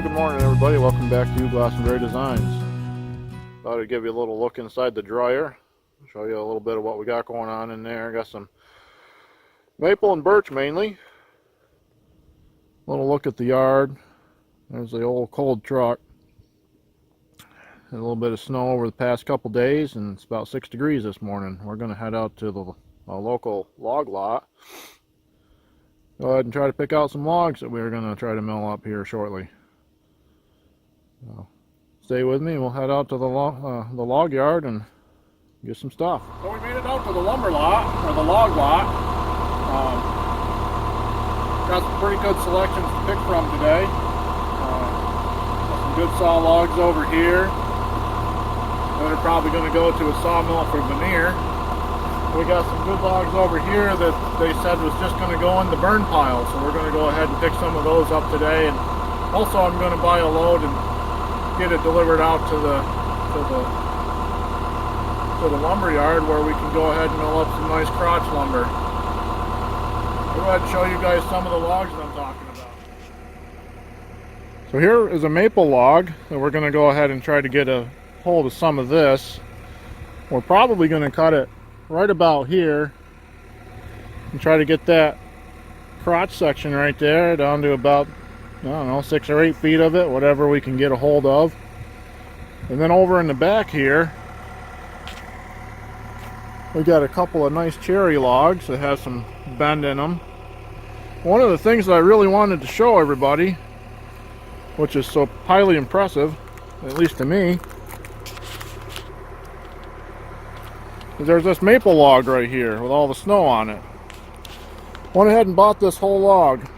Well, good morning everybody. Welcome back to Glastenbury Designs. Thought I'd give you a little look inside the dryer. Show you a little bit of what we got going on in there. Got some maple and birch mainly. A little look at the yard. There's the old cold truck. A little bit of snow over the past couple days, and it's about 6 degrees this morning. We're going to head out to the local log lot. Go ahead and try to pick out some logs that we're going to try to mill up here shortly. So, stay with me. We'll head out to the log yard and get some stuff. So we made it out to the lumber lot, or the log lot. Got some pretty good selections to pick from today. Got some good saw logs over here that are probably going to go to a sawmill for veneer. We got some good logs over here that they said was just going to go in the burn pile, so we're going to go ahead and pick some of those up today. And also I'm going to buy a load and get it delivered out to the lumber yard where we can go ahead and mill up some nice crotch lumber. I'll go ahead and show you guys some of the logs that I'm talking about. So here is a maple log that we're going to go ahead and try to get a hold of some of this. We're probably going to cut it right about here and try to get that crotch section right there down to about, I don't know, 6 or 8 feet of it, whatever we can get a hold of. And then over in the back here we got a couple of nice cherry logs that have some bend in them. One of the things that I really wanted to show everybody, which is so highly impressive, at least to me, there's this maple log right here with all the snow on it. Went ahead and bought this whole log.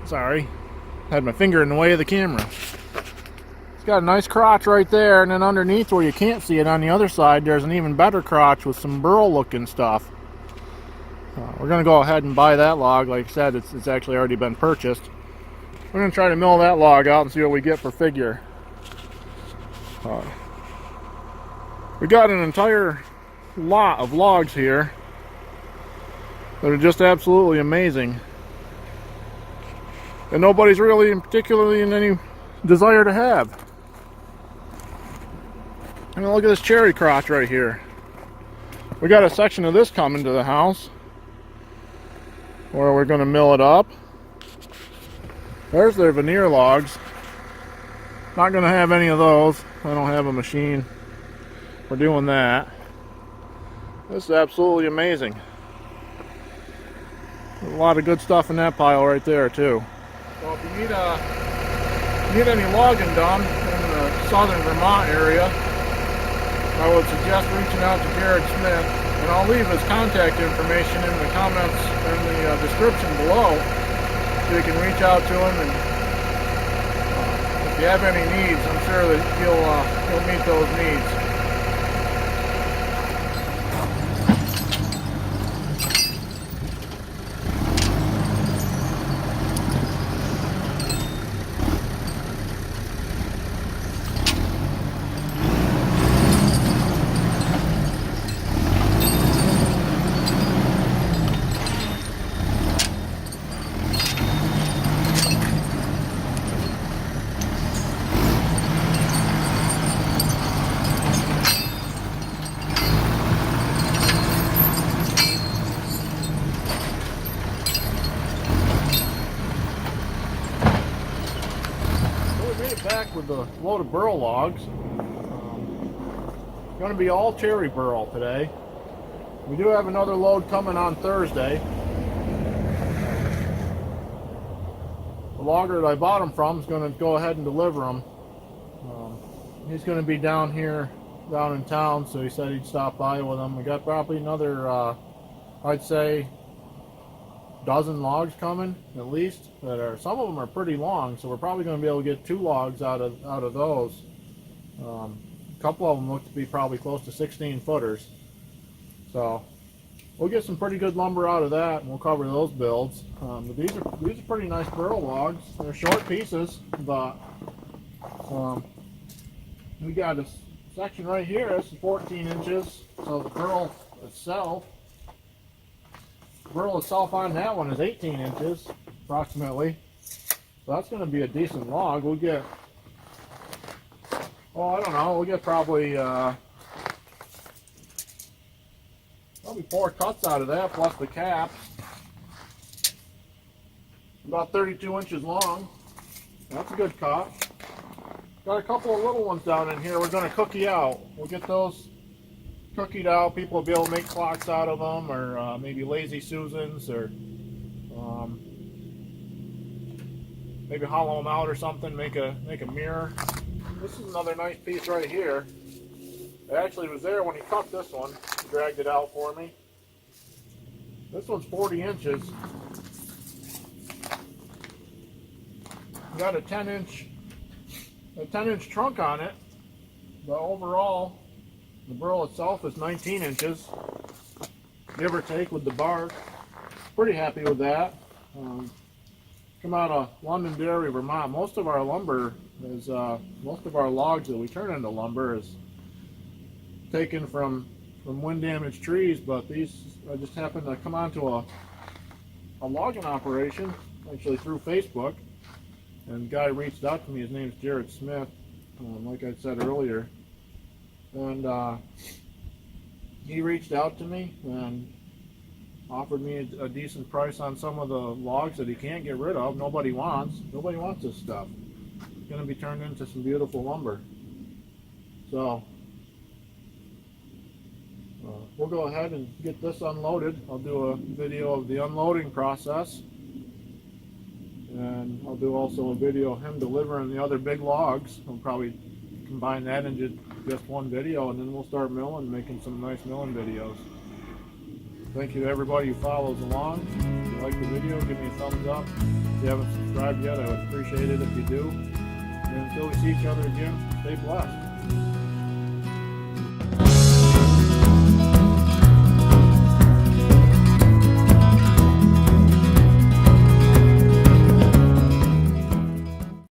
Sorry, had my finger in the way of the camera. It's got a nice crotch right there, and then underneath where you can't see it on the other side, there's an even better crotch with some burl looking stuff. We're going to go ahead and buy that log. Like I said, it's actually already been purchased. We're going to try to mill that log out and see what we get per figure. We got an entire lot of logs here that are just absolutely amazing, and nobody's really particularly in any desire to have. I mean, look at this cherry crotch right here. We got a section of this coming to the house where we're going to mill it up. There's their veneer logs. Not going to have any of those. I don't have a machine for doing that. This is absolutely amazing. There's a lot of good stuff in that pile right there too. So if you need any logging done in the southern Vermont area, I would suggest reaching out to Jared Smith, and I'll leave his contact information in the comments in the description below, so you can reach out to him, and if you have any needs, I'm sure that he'll meet those needs. Back with the load of burl logs. Going to be all cherry burl today. We do have another load coming on Thursday. The logger that I bought them from is going to go ahead and deliver them. He's going to be down in town, so he said he'd stop by with them. We got probably another, I'd say, dozen logs coming at least. Some of them are pretty long, so we're probably going to be able to get 2 logs out of those. A couple of them look to be probably close to 16 footers. So we'll get some pretty good lumber out of that, and we'll cover those builds. But these are pretty nice burl logs. They're short pieces, but we got a section right here. This is 14 inches. So the burl itself on that one is 18 inches. approximately. So that's going to be a decent log. We'll get, oh, I don't know, we'll get probably 4 cuts out of that, plus the caps. About 32 inches long. That's a good cut. Got a couple of little ones down in here we're going to cookie out. We'll get those cookied out. People will be able to make clocks out of them, or maybe Lazy Susans, or maybe hollow them out or something, make a mirror. This is another nice piece right here. It actually was there when he cut this one. He dragged it out for me. This one's 40 inches. Got a 10-inch trunk on it, but overall the burl itself is 19 inches, give or take, with the bark. Pretty happy with that. Come out of Londonderry, Vermont. Most of our lumber is, most of our logs that we turn into lumber is taken from wind damaged trees, but these, I just happened to come onto a logging operation, actually through Facebook, and the guy reached out to me. His name's Jared Smith, like I said earlier, and he reached out to me and offered me a decent price on some of the logs that he can't get rid of. Nobody wants this stuff. It's going to be turned into some beautiful lumber. So we'll go ahead and get this unloaded. I'll do a video of the unloading process, and I'll do also a video of him delivering the other big logs. I'll probably combine that into just one video, and then we'll start milling, making some nice milling videos. Thank you to everybody who follows along. If you like the video, give me a thumbs up. If you haven't subscribed yet, I would appreciate it if you do. And until we see each other again, stay blessed.